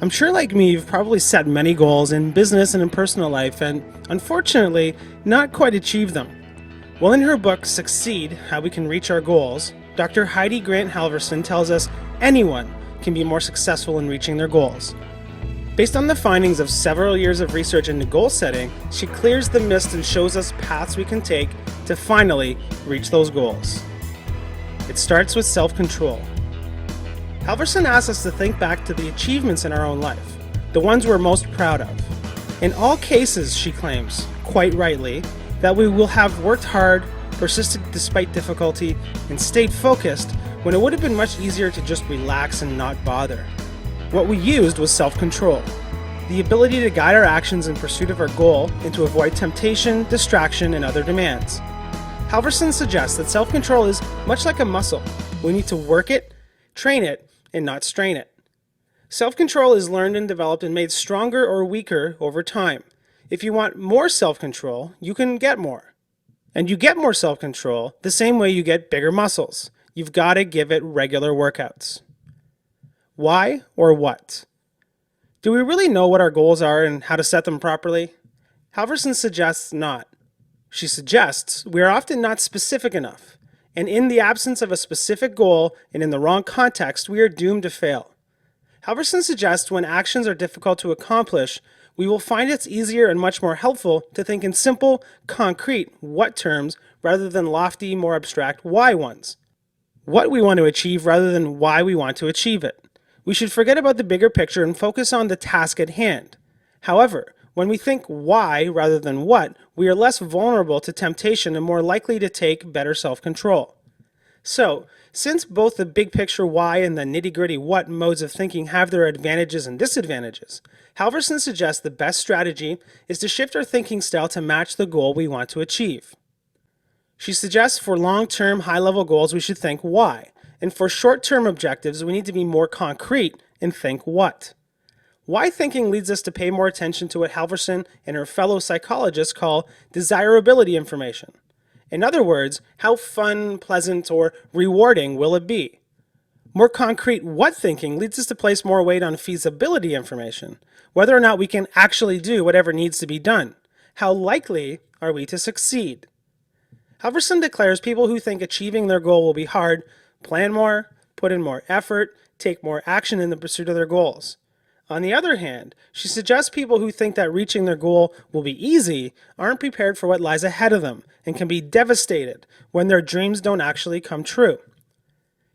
I'm sure, like me, you've probably set many goals in business and in personal life and, unfortunately, not quite achieved them. Well, in her book, Succeed: How We Can Reach Our Goals, Dr. Heidi Grant-Halvorson tells us anyone can be more successful in reaching their goals. Based on the findings of several years of research into goal setting, she clears the mist and shows us paths we can take to finally reach those goals. It starts with self-control. Halvorson asks us to think back to the achievements in our own life, the ones we're most proud of. In all cases, she claims, quite rightly, that we will have worked hard, persisted despite difficulty, and stayed focused when it would have been much easier to just relax and not bother. What we used was self-control, the ability to guide our actions in pursuit of our goal and to avoid temptation, distraction, and other demands. Halvorson suggests that self-control is much like a muscle. We need to work it, train it, and not strain it. Self-control is learned and developed and made stronger or weaker over time. If you want more self-control, you can get more. And you get more self-control the same way you get bigger muscles. You've got to give it regular workouts. Why or what? Do we really know what our goals are and how to set them properly? Halvorson suggests not. She suggests we are often not specific enough, and in the absence of a specific goal and in the wrong context, we are doomed to fail. Halvorson suggests when actions are difficult to accomplish, we will find it's easier and much more helpful to think in simple, concrete what terms rather than lofty, more abstract why ones. What we want to achieve rather than why we want to achieve it. We should forget about the bigger picture and focus on the task at hand. However, when we think why rather than what, we are less vulnerable to temptation and more likely to take better self-control. So, since both the big picture why and the nitty-gritty what modes of thinking have their advantages and disadvantages, Halvorson suggests the best strategy is to shift our thinking style to match the goal we want to achieve. She suggests for long-term, high-level goals we should think why, and for short-term objectives we need to be more concrete and think what. Why thinking leads us to pay more attention to what Halvorson and her fellow psychologists call desirability information. In other words, how fun, pleasant, or rewarding will it be? More concrete what thinking leads us to place more weight on feasibility information, whether or not we can actually do whatever needs to be done. How likely are we to succeed? Halvorson declares people who think achieving their goal will be hard plan more, put in more effort, take more action in the pursuit of their goals. On the other hand, she suggests people who think that reaching their goal will be easy aren't prepared for what lies ahead of them and can be devastated when their dreams don't actually come true.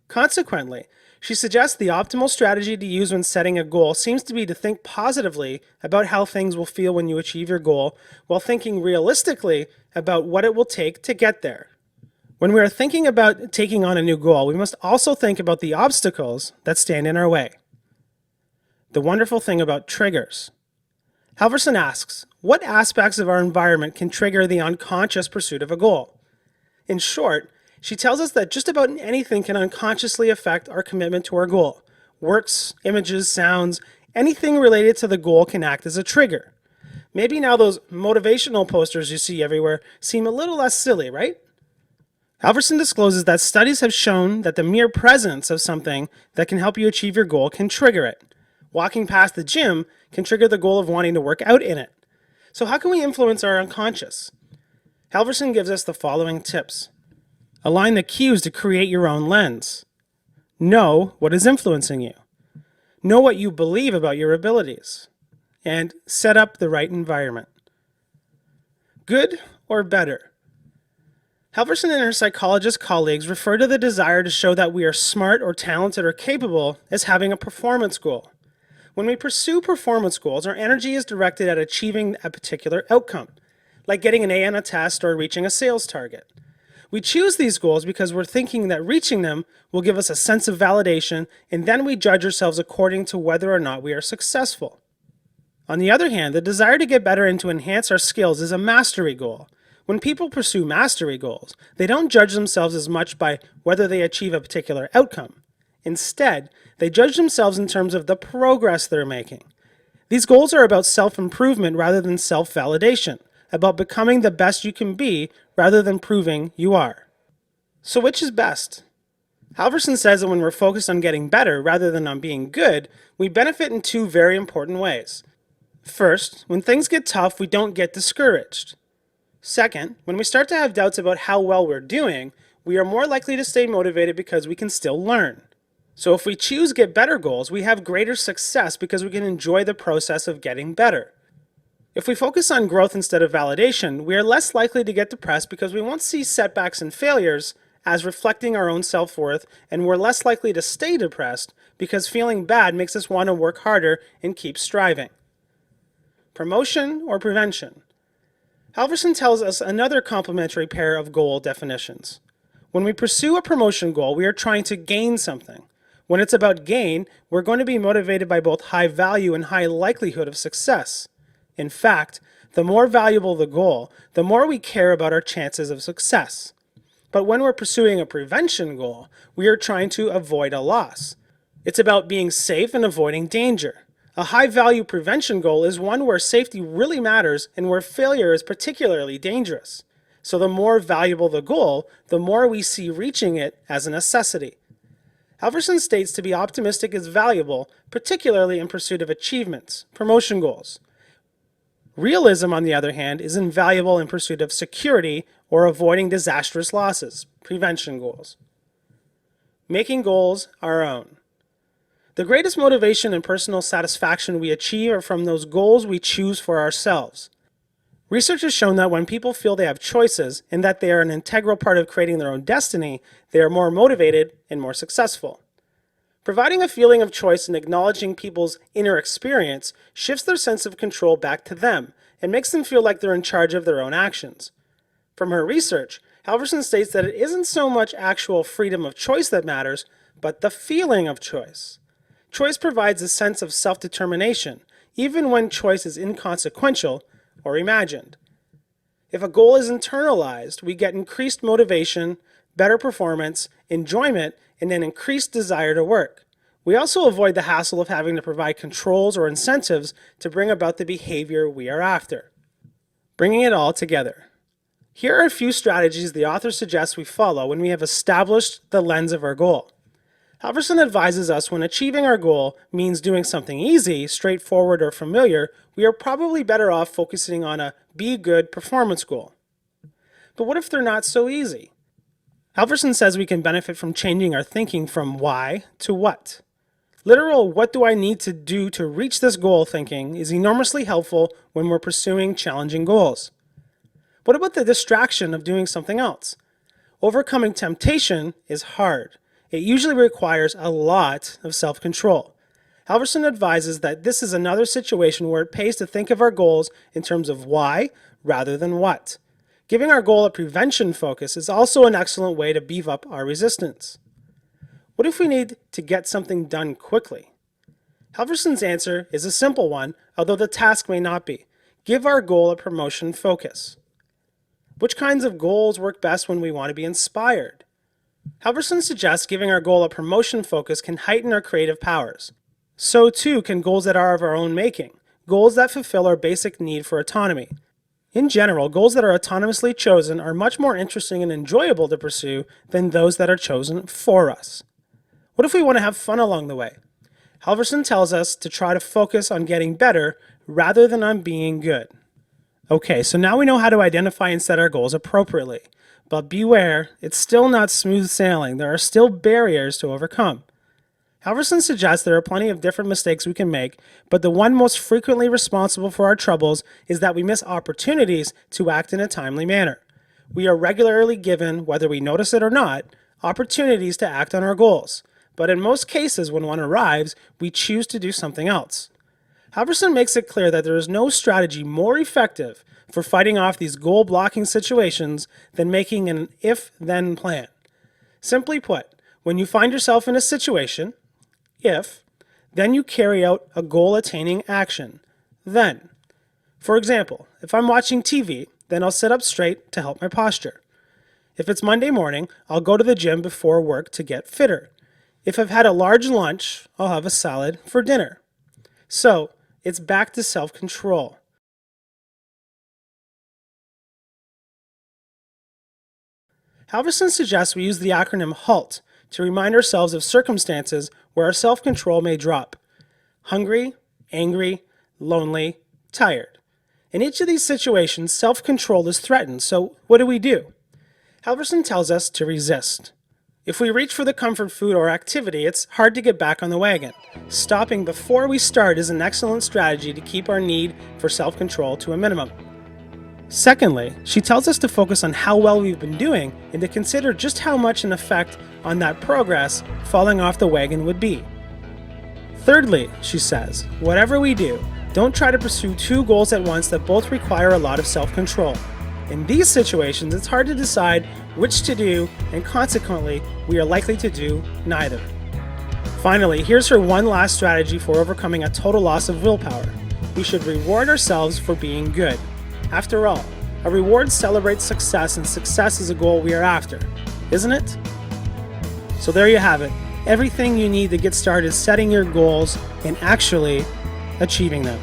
Consequently, she suggests the optimal strategy to use when setting a goal seems to be to think positively about how things will feel when you achieve your goal, while thinking realistically about what it will take to get there. When we are thinking about taking on a new goal, we must also think about the obstacles that stand in our way. The wonderful thing about triggers. Halvorson asks, what aspects of our environment can trigger the unconscious pursuit of a goal? In short, she tells us that just about anything can unconsciously affect our commitment to our goal. Works, images, sounds, anything related to the goal can act as a trigger. Maybe now those motivational posters you see everywhere seem a little less silly, right? Halvorson discloses that studies have shown that the mere presence of something that can help you achieve your goal can trigger it. Walking past the gym can trigger the goal of wanting to work out in it. So how can we influence our unconscious? Halvorson gives us the following tips. Align the cues to create your own lens. Know what is influencing you. Know what you believe about your abilities. And set up the right environment. Good or better? Halvorson and her psychologist colleagues refer to the desire to show that we are smart or talented or capable as having a performance goal. When we pursue performance goals, our energy is directed at achieving a particular outcome, like getting an A on a test or reaching a sales target. We choose these goals because we're thinking that reaching them will give us a sense of validation, and then we judge ourselves according to whether or not we are successful. On the other hand, the desire to get better and to enhance our skills is a mastery goal. When people pursue mastery goals, they don't judge themselves as much by whether they achieve a particular outcome. Instead, they judge themselves in terms of the progress they're making. These goals are about self-improvement rather than self-validation, about becoming the best you can be rather than proving you are. So which is best? Halvorson says that when we're focused on getting better rather than on being good, we benefit in two very important ways. First, when things get tough, we don't get discouraged. Second, when we start to have doubts about how well we're doing, we are more likely to stay motivated because we can still learn. So if we choose get better goals, we have greater success because we can enjoy the process of getting better. If we focus on growth instead of validation, we are less likely to get depressed because we won't see setbacks and failures as reflecting our own self-worth, and we're less likely to stay depressed because feeling bad makes us want to work harder and keep striving. Promotion or prevention? Halvorson tells us another complementary pair of goal definitions. When we pursue a promotion goal, we are trying to gain something. When it's about gain, we're going to be motivated by both high value and high likelihood of success. In fact, the more valuable the goal, the more we care about our chances of success. But when we're pursuing a prevention goal, we are trying to avoid a loss. It's about being safe and avoiding danger. A high-value prevention goal is one where safety really matters and where failure is particularly dangerous. So the more valuable the goal, the more we see reaching it as a necessity. Halvorson states to be optimistic is valuable, particularly in pursuit of achievements, promotion goals. Realism, on the other hand, is invaluable in pursuit of security or avoiding disastrous losses, prevention goals. Making goals our own. The greatest motivation and personal satisfaction we achieve are from those goals we choose for ourselves. Research has shown that when people feel they have choices and that they are an integral part of creating their own destiny, they are more motivated and more successful. Providing a feeling of choice and acknowledging people's inner experience shifts their sense of control back to them and makes them feel like they're in charge of their own actions. From her research, Halvorson states that it isn't so much actual freedom of choice that matters, but the feeling of choice. Choice provides a sense of self-determination, even when choice is inconsequential or imagined. If a goal is internalized, we get increased motivation, better performance, enjoyment, and an increased desire to work. We also avoid the hassle of having to provide controls or incentives to bring about the behavior we are after. Bringing it all together. Here are a few strategies the author suggests we follow when we have established the lens of our goal. Halvorson advises us when achieving our goal means doing something easy, straightforward, or familiar, we are probably better off focusing on a be good performance goal. But what if they're not so easy? Halvorson says we can benefit from changing our thinking from why to what. Literal what do I need to do to reach this goal thinking is enormously helpful when we're pursuing challenging goals. What about the distraction of doing something else? Overcoming temptation is hard. It usually requires a lot of self-control. Halvorson advises that this is another situation where it pays to think of our goals in terms of why rather than what. Giving our goal a prevention focus is also an excellent way to beef up our resistance. What if we need to get something done quickly? Halvorson's answer is a simple one, although the task may not be. Give our goal a promotion focus. Which kinds of goals work best when we want to be inspired? Halvorson suggests giving our goal a promotion focus can heighten our creative powers. So too can goals that are of our own making, goals that fulfill our basic need for autonomy. In general, goals that are autonomously chosen are much more interesting and enjoyable to pursue than those that are chosen for us. What if we want to have fun along the way? Halvorson tells us to try to focus on getting better rather than on being good. Okay, so now we know how to identify and set our goals appropriately. But beware, it's still not smooth sailing. There are still barriers to overcome. Halvorson suggests there are plenty of different mistakes we can make, but the one most frequently responsible for our troubles is that we miss opportunities to act in a timely manner. We are regularly given, whether we notice it or not, opportunities to act on our goals. But in most cases, when one arrives, we choose to do something else. Halvorson makes it clear that there is no strategy more effective for fighting off these goal-blocking situations than making an if-then plan. Simply put, when you find yourself in a situation, if, then you carry out a goal-attaining action, then. For example, if I'm watching TV, then I'll sit up straight to help my posture. If it's Monday morning, I'll go to the gym before work to get fitter. If I've had a large lunch, I'll have a salad for dinner. So, it's back to self-control. Halvorson suggests we use the acronym HALT to remind ourselves of circumstances where our self-control may drop. Hungry, angry, lonely, tired. In each of these situations, self-control is threatened, so what do? Halvorson tells us to resist. If we reach for the comfort food or activity, it's hard to get back on the wagon. Stopping before we start is an excellent strategy to keep our need for self-control to a minimum. Secondly, she tells us to focus on how well we've been doing and to consider just how much an effect on that progress falling off the wagon would be. Thirdly, she says, whatever we do, don't try to pursue two goals at once that both require a lot of self-control. In these situations, it's hard to decide which to do, and consequently, we are likely to do neither. Finally, here's her one last strategy for overcoming a total loss of willpower. We should reward ourselves for being good. After all, a reward celebrates success, and success is a goal we are after, isn't it? So there you have it. Everything you need to get started setting your goals and actually achieving them.